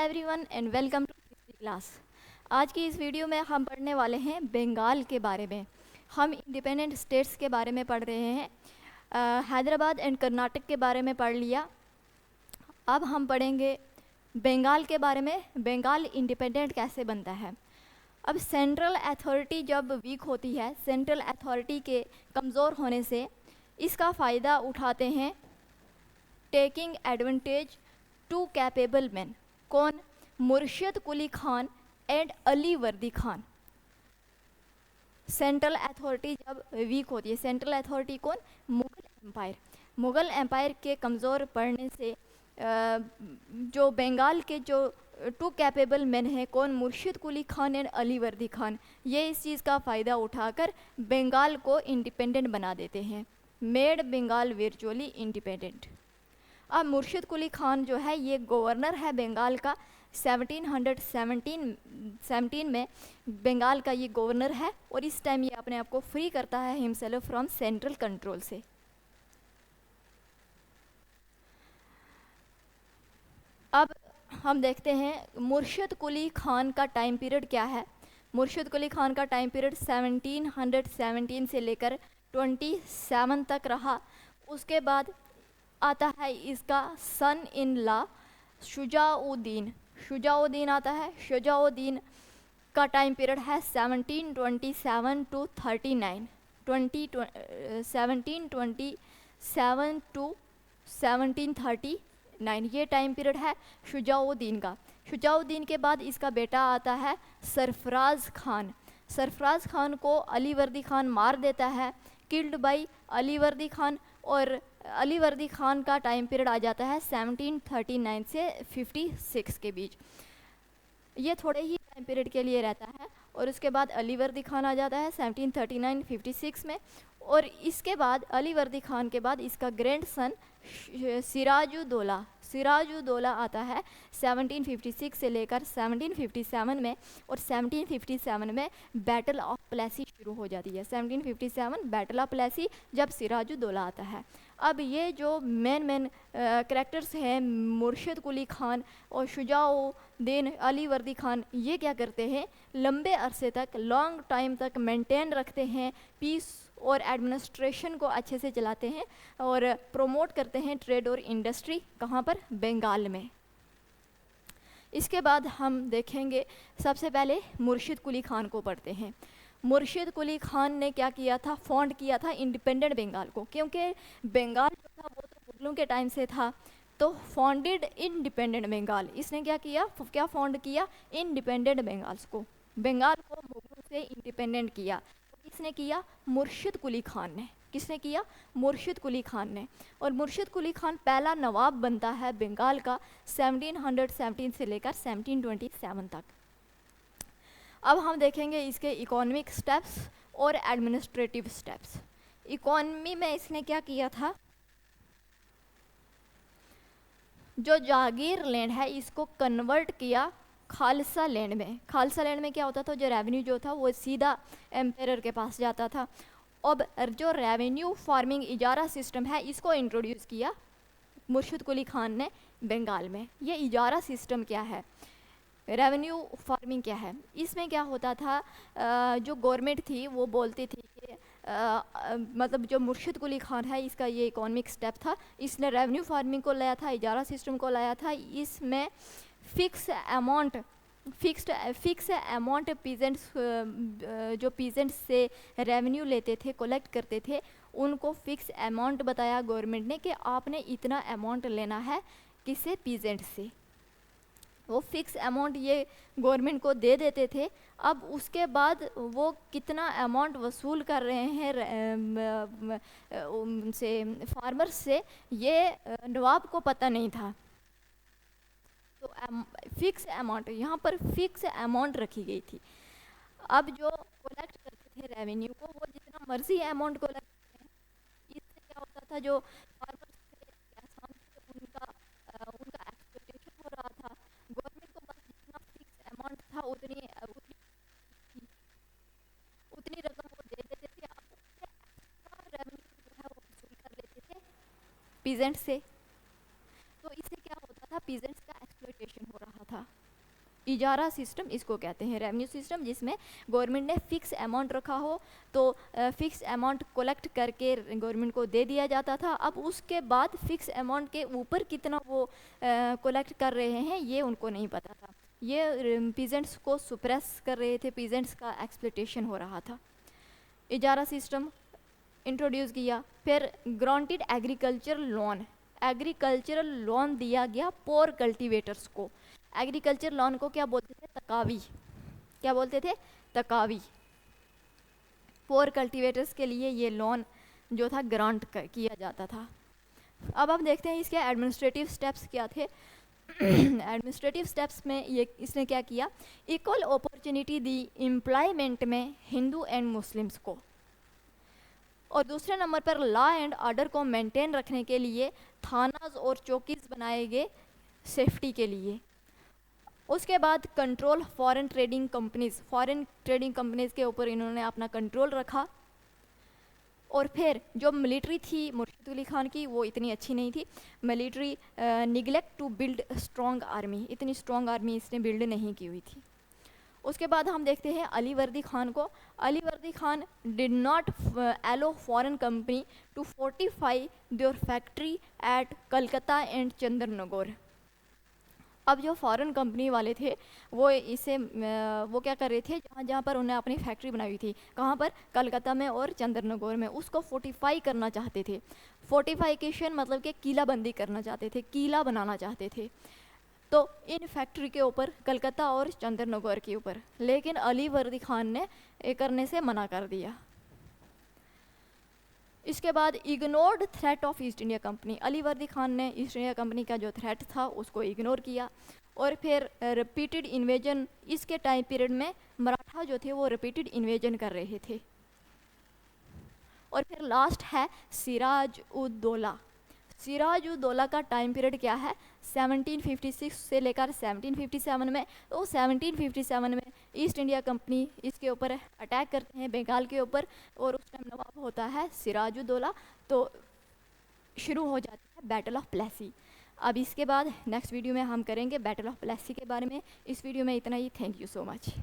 Everyone and welcome to history class. आज की इस वीडियो में हम पढ़ने वाले हैं बंगाल के बारे में। हम इंडिपेंडेंट स्टेट्स के बारे में पढ़ रहे हैं। हैदराबाद एंड कर्नाटक के बारे में पढ़ लिया। अब हम पढ़ेंगे बंगाल के बारे में। बंगाल इंडिपेंडेंट कैसे बनता है। अब सेंट्रल अथॉरिटी जब वीक होती है, सेंट्रल अथॉरिटी के कमज़ोर होने से इसका फ़ायदा उठाते हैं taking advantage to capable man. कौन? Murshid Quli Khan and Ali Vardi Khan. Central authority जब वीक होती है, सेंट्रल अथॉरिटी कौन? मुगल एम्पायर। मुगल एम्पायर के कमज़ोर पड़ने से जो बंगाल के जो टू कैपेबल मैन हैं, कौन? मुर्शिद कुली खान एंड अली वर्दी खान, ये इस चीज़ का फ़ायदा उठाकर बंगाल को इंडिपेंडेंट बना देते हैं। Made Bengal virtually independent. अब मुर्शिद कुली खान जो है ये गवर्नर है बंगाल का। 1717 में बंगाल का ये गवर्नर है और इस टाइम ये अपने आप को फ्री करता है हिमसेल्फ फ्रॉम सेंट्रल कंट्रोल से। अब हम देखते हैं मुर्शिद कुली खान का टाइम पीरियड क्या है। मुर्शिद कुली खान का टाइम पीरियड 1717 से लेकर 27 तक रहा। उसके बाद आता है इसका सन इन लॉ शुजाउद्दीन। शुजाउद्दीन आता है। शुजाउद्दीन का टाइम पीरियड है 1727 टू 39। 1727 टू 1739 ये टाइम पीरियड है शुजाउद्दीन का। शुजाउद्दीन के बाद इसका बेटा आता है सरफराज खान। सरफराज खान को अली वर्दी खान मार देता है, किल्ड बाई अली वर्दी खान। और अली वर्दी खान का टाइम पीरियड आ जाता है 1739 से 56 के बीच। ये थोड़े ही टाइम पीरियड के लिए रहता है और उसके बाद अली वर्दी खान आ जाता है 1739-56 में। और इसके बाद अली वर्दी खान के बाद इसका ग्रैंड सन सिराजुद्दौला सिराजुद्दौला आता है 1756 से लेकर 1757 में। और 1757 में बैटल ऑफ प्लेसी शुरू हो जाती है। 1757 बैटल ऑफ प्लेसी जब सिराजुद्दौला आता है। अब ये जो मेन करैक्टर्स हैं मुर्शिद कुली खान और शुजाउद्दीन अली वर्दी खान, ये क्या करते हैं? लंबे अरसे तक, लॉन्ग टाइम तक मेंटेन रखते हैं पीस और एडमिनिस्ट्रेशन को अच्छे से चलाते हैं और प्रमोट करते हैं ट्रेड और इंडस्ट्री। कहाँ पर? बंगाल में। इसके बाद हम देखेंगे सबसे पहले मुर्शिद कुली खान को पढ़ते हैं। मुर्शिद कुली खान ने क्या किया था? फाउंड किया था इंडिपेंडेंट बंगाल को, क्योंकि बंगाल जो था वो तो मुगलों के टाइम से था। तो फाउंडेड इंडिपेंडेंट बंगाल। इसने क्या किया? क्या फाउंड किया? इंडिपेंडेंट बंगाल्स को, बंगाल को मुगलों से इंडिपेंडेंट किया। किसने किया? मुर्शिद कुली खान ने। किसने किया? मुर्शिद कुली खान ने। और मुर्शिद कुली खान पहला नवाब बनता है बंगाल का 1717 से लेकर 1727 तक। अब हम देखेंगे इसके इकोनॉमिक स्टेप्स और एडमिनिस्ट्रेटिव स्टेप्स। इकोनॉमी में इसने क्या किया था? जो जागीर लैंड है इसको कन्वर्ट किया खालसा लैंड में। खालसा लैंड में क्या होता था? जो रेवेन्यू जो था वो सीधा एम्पायर के पास जाता था। अब जो रेवेन्यू फार्मिंग इजारा सिस्टम है इसको इंट्रोड्यूस किया मुर्शिद कुली खान ने बंगाल में। ये इजारा सिस्टम क्या है? रेवेन्यू फार्मिंग क्या है? इसमें क्या होता था? जो गवर्नमेंट थी वो बोलती थी कि मतलब जो मुर्शिद कुली खान है इसका ये इकोनॉमिक स्टेप था। इसने रेवेन्यू फार्मिंग को लाया था, इजारा सिस्टम को लाया था। इसमें फिक्स अमाउंट पीजेंट्स, जो पीजेंट्स से रेवेन्यू लेते थे, कलेक्ट करते थे, उनको फिक्स अमाउंट बताया गवर्नमेंट ने कि आपने इतना अमाउंट लेना है। किसे? पीजेंट से। वो फिक्स अमाउंट ये गवर्नमेंट को दे देते थे। अब उसके बाद वो कितना अमाउंट वसूल कर रहे हैं उनसे, फार्मर्स से, ये नवाब को पता नहीं था। तो फिक्स अमाउंट, यहाँ पर फिक्स अमाउंट रखी गई थी। अब जो कलेक्ट करते थे रेवेन्यू को, वो जितना मर्जी अमाउंट कलेक्ट करते हैं। इससे क्या होता था? जो फार्मर्स थे, किसान थे, उनका एक्सप्लॉयटेशन हो रहा था। गवर्नमेंट को बस जितना फिक्स अमाउंट था उतनी रकम वो दे देते थे। अब उससे एक्स्ट्रा रेवेन्यू जो है वो वसूल कर लेते थे पीजेंट से। तो इससे क्या होता था, पीजेंट्स का एक्सप्लॉयटेशन हो रहा था। इजारा सिस्टम इसको कहते हैं, रेवेन्यू सिस्टम जिसमें गवर्नमेंट ने फिक्स अमाउंट रखा हो तो फिक्स अमाउंट कलेक्ट करके गवर्नमेंट को दे दिया जाता था। अब उसके बाद फिक्स अमाउंट के ऊपर कितना वो कलेक्ट कर रहे हैं ये उनको नहीं पता था। ये पीजेंट्स को सुप्रेस कर रहे थे, पीजेंट्स का एक्सप्लॉयटेशन हो रहा था। इजारा सिस्टम इंट्रोड्यूस किया। फिर ग्रांटेड एग्रीकल्चरल लोन दिया गया पोर कल्टीवेटर्स को। एग्रीकल्चर लोन को क्या बोलते थे, तकावी। क्या बोलते थे, तकावी। पोर कल्टीवेटर्स के लिए ये लोन जो था ग्रांट किया जाता था। अब हम देखते हैं इसके एडमिनिस्ट्रेटिव स्टेप्स क्या थे। एडमिनिस्ट्रेटिव स्टेप्स में ये इसने क्या किया, इक्वल अपॉर्चुनिटी दी एम्प्लॉयमेंट में हिंदू एंड मुस्लिम्स को। और दूसरे नंबर पर लॉ एंड ऑर्डर को मेंटेन रखने के लिए थानाज और चौकीज बनाए गए सेफ्टी के लिए। उसके बाद कंट्रोल फॉरेन ट्रेडिंग कंपनीज के ऊपर इन्होंने अपना कंट्रोल रखा। और फिर जो मिलिट्री थी मुर्शिद कुली खान की वो इतनी अच्छी नहीं थी। Military neglect to build strong army, इतनी स्ट्रॉन्ग आर्मी इसने बिल्ड नहीं की हुई थी। उसके बाद हम देखते हैं अली वर्दी खान को। Ali Vardi Khan did not allow foreign company to fortify their factory at Calcutta and Chandernagore. अब जो फॉरेन कंपनी वाले थे वो इसे वो क्या कर रहे थे, जहाँ जहाँ पर उन्हें अपनी फैक्ट्री बनाई हुई थी, कहाँ पर, कलकत्ता में और चंद्रनगौर में, उसको फोर्टिफाई करना चाहते थे। फोर्टिफिकेशन मतलब कि किलाबंदी करना चाहते थे, किला बनाना चाहते थे। तो इन फैक्ट्री के ऊपर, कलकत्ता और चंद्रनगौर के ऊपर, लेकिन अली वर्दी खान ने ये करने से मना कर दिया। इसके बाद ignored threat of east India company. Ali Vardi Khan ने ईस्ट इंडिया कंपनी का जो थ्रेट था उसको इग्नोर किया। और फिर रिपीटेड इन्वेजन, इसके टाइम पीरियड में मराठा जो थे वो रिपीटेड इन्वेजन कर रहे थे। और फिर लास्ट है सिराज उद दौला। सिराज उद दौला का टाइम पीरियड क्या है, 1756 से लेकर 1757 में। तो 1757 में ईस्ट इंडिया कंपनी इसके ऊपर अटैक करते हैं, बंगाल के ऊपर, और उस टाइम नवाब होता है सिराज उद दौला। तो शुरू हो जाती है बैटल ऑफ प्लेसी। अब इसके बाद नेक्स्ट वीडियो में हम करेंगे बैटल ऑफ प्लेसी के बारे में। इस वीडियो में इतना ही। Thank you so much.